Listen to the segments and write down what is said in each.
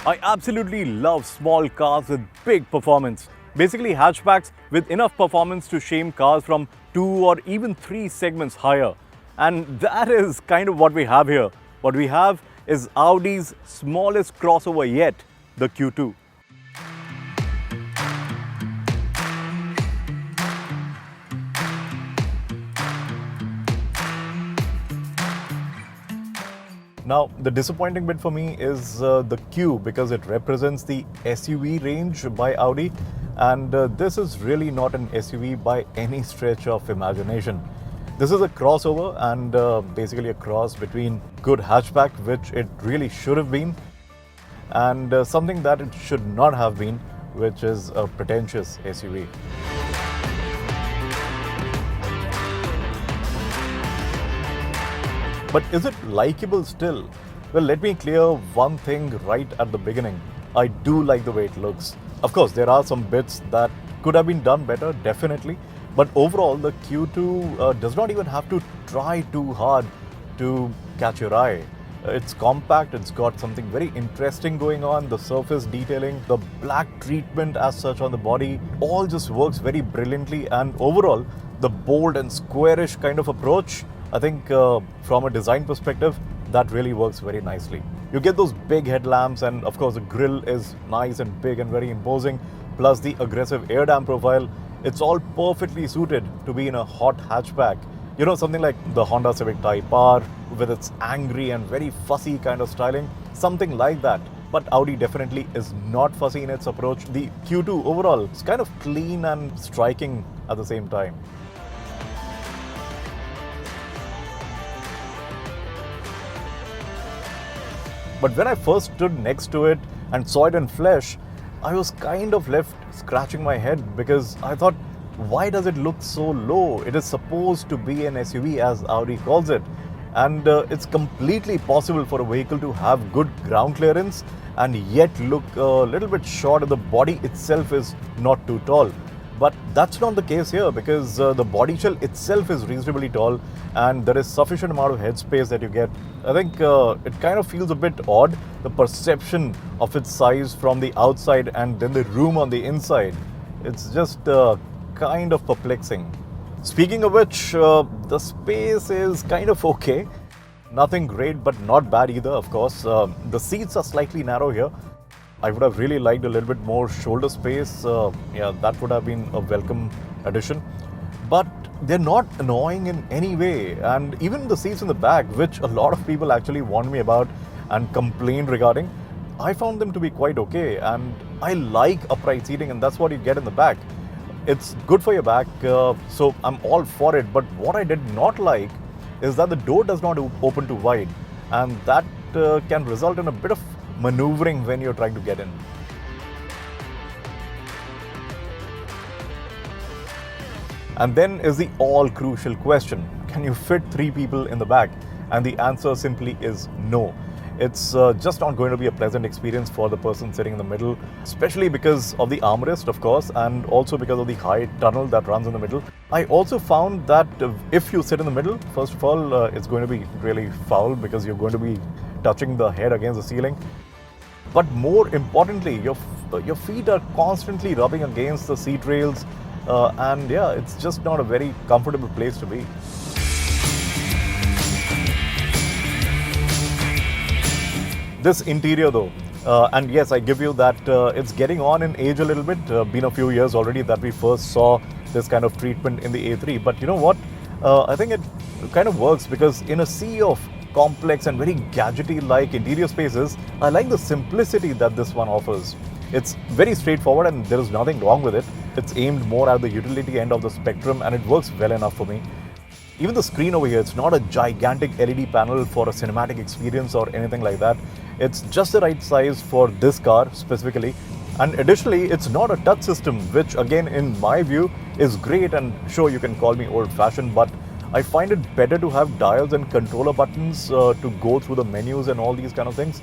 I absolutely love small cars with big performance. Basically, hatchbacks with enough performance to shame cars from 2 or even 3 segments higher. And that is kind of what we have here. What we have is Audi's smallest crossover yet, the Q2. Now, the disappointing bit for me is the Q because it represents the SUV range by Audi, and this is really not an SUV by any stretch of imagination. This is a crossover and basically a cross between good hatchback, which it really should have been, and something that it should not have been, which is a pretentious SUV. But is it likable still? Well, let me clear one thing right at the beginning. I do like the way it looks. Of course, there are some bits that could have been done better, definitely. But overall, the Q2 does not even have to try too hard to catch your eye. It's compact, it's got something very interesting going on, the surface detailing, the black treatment as such on the body, all just works very brilliantly, and overall, the bold and squarish kind of approach, I think from a design perspective, that really works very nicely. You get those big headlamps, and of course the grille is nice and big and very imposing, plus the aggressive air dam profile. It's all perfectly suited to be in a hot hatchback. You know, something like the Honda Civic Type R with its angry and very fussy kind of styling, something like that. But Audi definitely is not fussy in its approach. The Q2 overall is kind of clean and striking at the same time. But when I first stood next to it and saw it in flesh, I was kind of left scratching my head because I thought, why does it look so low? It is supposed to be an SUV, as Audi calls it. And it's completely possible for a vehicle to have good ground clearance and yet look a little bit short, and the body itself is not too tall. But that's not the case here because the body shell itself is reasonably tall and there is sufficient amount of headspace that you get. I think it kind of feels a bit odd, the perception of its size from the outside and then the room on the inside. It's just kind of perplexing. Speaking of which, the space is kind of okay. Nothing great, but not bad either, of course. The seats are slightly narrow here. I would have really liked a little bit more shoulder space. Yeah, that would have been a welcome addition. But they're not annoying in any way. And even the seats in the back, which a lot of people actually warned me about and complained regarding, I found them to be quite okay. And I like upright seating, and that's what you get in the back. It's good for your back, so I'm all for it. But what I did not like is that the door does not open too wide. And that can result in a bit of maneuvering when you're trying to get in. And then is the all crucial question: can you fit 3 people in the back? And the answer simply is no. It's just not going to be a pleasant experience for the person sitting in the middle, especially because of the armrest, of course, and also because of the high tunnel that runs in the middle. I also found that if you sit in the middle, first of all, it's going to be really foul because you're going to be touching the head against the ceiling. But more importantly, your feet are constantly rubbing against the seat rails, and yeah, it's just not a very comfortable place to be. This interior though, and yes, I give you that it's getting on in age a little bit. Been a few years already that we first saw this kind of treatment in the A3. But you know what? I think it kind of works because in a sea of complex and very gadgety-like interior spaces, I like the simplicity that this one offers. It's very straightforward and there is nothing wrong with it. It's aimed more at the utility end of the spectrum and it works well enough for me. Even the screen over here, it's not a gigantic LED panel for a cinematic experience or anything like that. It's just the right size for this car specifically. And additionally, it's not a touch system, which again, in my view, is great. And sure, you can call me old-fashioned, but I find it better to have dials and controller buttons to go through the menus and all these kind of things,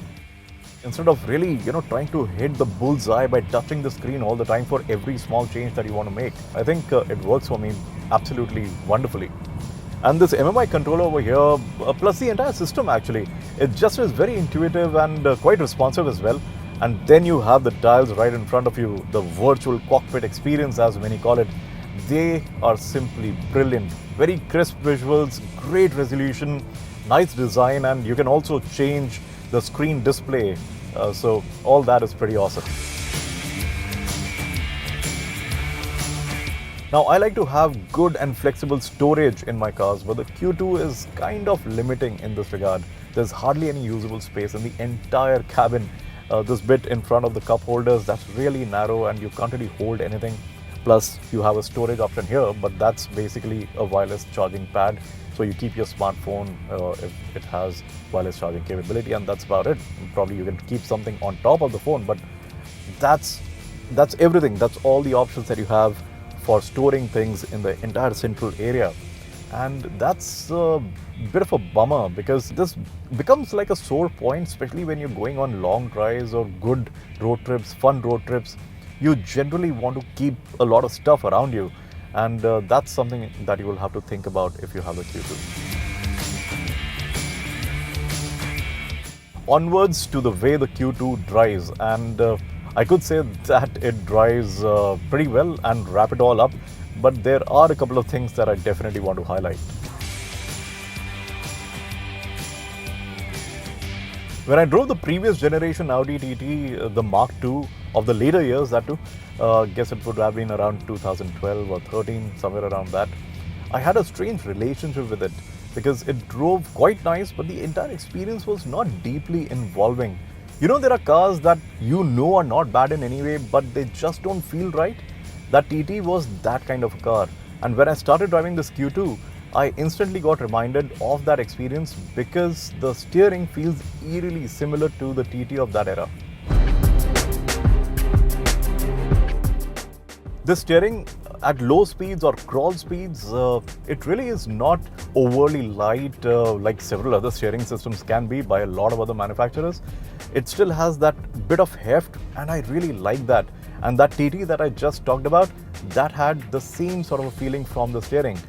instead of really, trying to hit the bullseye by touching the screen all the time for every small change that you want to make. I think it works for me absolutely wonderfully. And this MMI controller over here, plus the entire system actually, it just is very intuitive and quite responsive as well. And then you have the dials right in front of you, the virtual cockpit experience as many call it. They are simply brilliant. Very crisp visuals, great resolution, nice design, and you can also change the screen display. So all that is pretty awesome. Now, I like to have good and flexible storage in my cars, but the Q2 is kind of limiting in this regard. There's hardly any usable space in the entire cabin. This bit in front of the cup holders, that's really narrow and you can't really hold anything. Plus, you have a storage option here, but that's basically a wireless charging pad. So you keep your smartphone if it has wireless charging capability, and that's about it. Probably you can keep something on top of the phone, but that's everything. That's all the options that you have for storing things in the entire central area. And that's a bit of a bummer because this becomes like a sore point, especially when you're going on long drives or good road trips, fun road trips. You generally want to keep a lot of stuff around you, and that's something that you will have to think about if you have the Q2. Onwards to the way the Q2 drives, and I could say that it drives pretty well and wrap it all up, but there are a couple of things that I definitely want to highlight. When I drove the previous generation Audi TT, the Mark II of the later years, that too, guess it would have been around 2012 or 13, somewhere around that, I had a strange relationship with it because it drove quite nice, but the entire experience was not deeply involving. You know, there are cars that you know are not bad in any way, but they just don't feel right. That TT was that kind of a car. And when I started driving this Q2, I instantly got reminded of that experience because the steering feels eerily similar to the TT of that era. The steering at low speeds or crawl speeds, it really is not overly light like several other steering systems can be by a lot of other manufacturers. It still has that bit of heft, and I really like that. And that TT that I just talked about, that had the same sort of a feeling from the steering.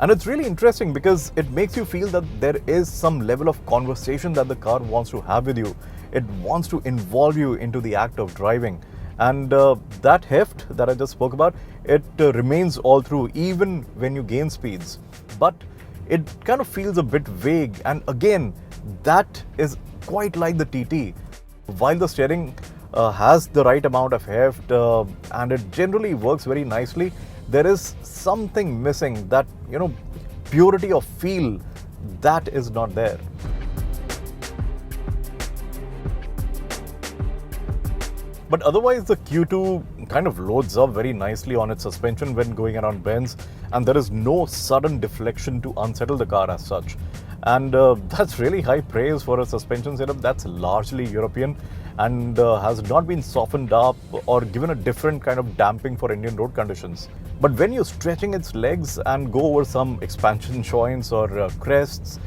And it's really interesting because it makes you feel that there is some level of conversation that the car wants to have with you. It wants to involve you into the act of driving. And that heft that I just spoke about, it remains all through, even when you gain speeds. But it kind of feels a bit vague. And again, that is quite like the TT. While the steering has the right amount of heft and it generally works very nicely, there is something missing. That, you know, purity of feel, that is not there. But otherwise, the Q2 kind of loads up very nicely on its suspension when going around bends, and there is no sudden deflection to unsettle the car as such. And that's really high praise for a suspension setup that's largely European and has not been softened up or given a different kind of damping for Indian road conditions. But when you're stretching its legs and go over some expansion joints or crests,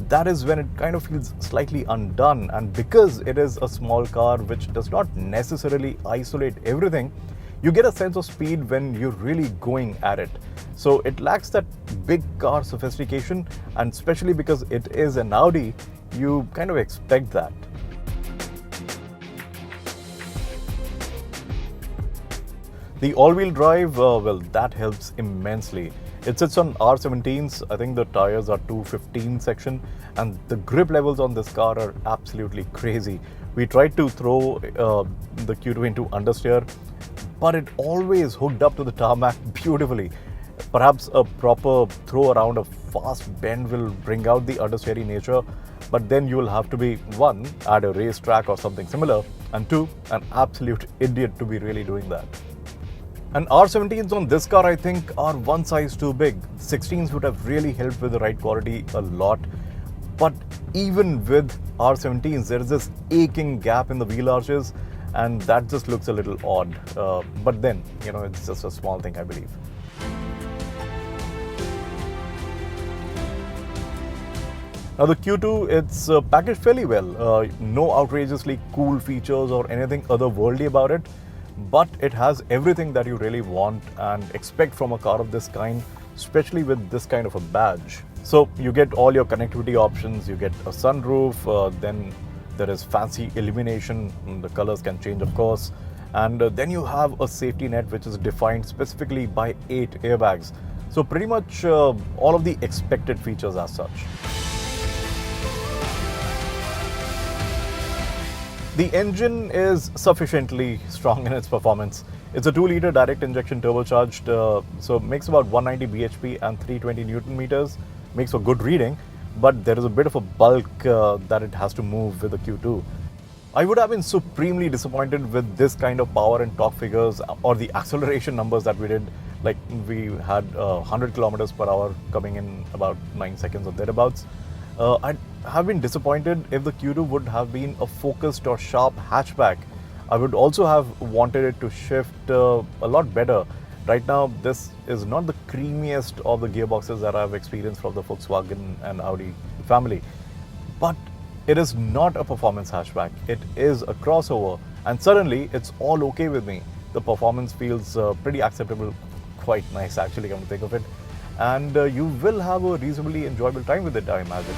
that is when it kind of feels slightly undone. And because it is a small car which does not necessarily isolate everything, you get a sense of speed when you're really going at it. So it lacks that big car sophistication, and especially because it is an Audi, you kind of expect that. The all-wheel drive, well, that helps immensely. It sits on R17s. I think the tires are 215 section, and the grip levels on this car are absolutely crazy. We tried to throw the Q2 into understeer, but it always hooked up to the tarmac beautifully. Perhaps a proper throw around a fast bend will bring out the understeering nature, but then you will have to be, one, at a racetrack or something similar, and two, an absolute idiot to be really doing that. And R17s on this car, I think, are one size too big. 16s would have really helped with the ride quality a lot. But even with R17s, there is this aching gap in the wheel arches, and that just looks a little odd. But then, you know, it's just a small thing, I believe. Now the Q2, it's packaged fairly well. No outrageously cool features or anything otherworldly about it. But it has everything that you really want and expect from a car of this kind, especially with this kind of a badge. So you get all your connectivity options, you get a sunroof, then There is fancy illumination, the colors can change, of course. And then you have a safety net which is defined specifically by 8 airbags. So pretty much all of the expected features as such. The engine is sufficiently strong in its performance. It's a 2-liter direct injection turbocharged, so makes about 190 bhp and 320 Newton meters. Makes for good reading, but there is a bit of a bulk that it has to move with the Q2. I would have been supremely disappointed with this kind of power and torque figures or the acceleration numbers that we did. Like we had 100 kilometers per hour coming in about 9 seconds or thereabouts. I'd have been disappointed if the Q2 would have been a focused or sharp hatchback. I would also have wanted it to shift a lot better. Right now, this is not the creamiest of the gearboxes that I've experienced from the Volkswagen and Audi family. But it is not a performance hatchback. It is a crossover. And suddenly, it's all okay with me. The performance feels pretty acceptable, quite nice actually, come to think of it. And you will have a reasonably enjoyable time with it, I imagine.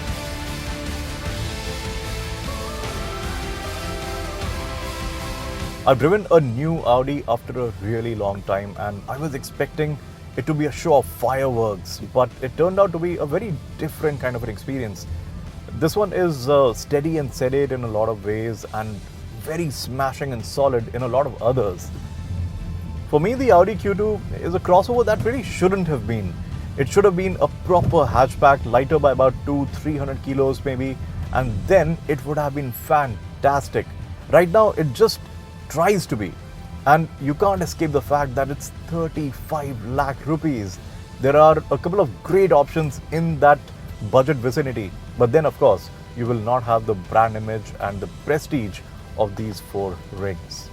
I've driven a new Audi after a really long time, and I was expecting it to be a show of fireworks, but it turned out to be a very different kind of an experience. This one is steady and sedate in a lot of ways and very smashing and solid in a lot of others. For me, the Audi Q2 is a crossover that really shouldn't have been. It should have been a proper hatchback, lighter by about 200-300 kilos maybe, and then it would have been fantastic. Right now, it just tries to be, and you can't escape the fact that it's 35 lakh rupees. There are a couple of great options in that budget vicinity, but then of course you will not have the brand image and the prestige of these 4 rings.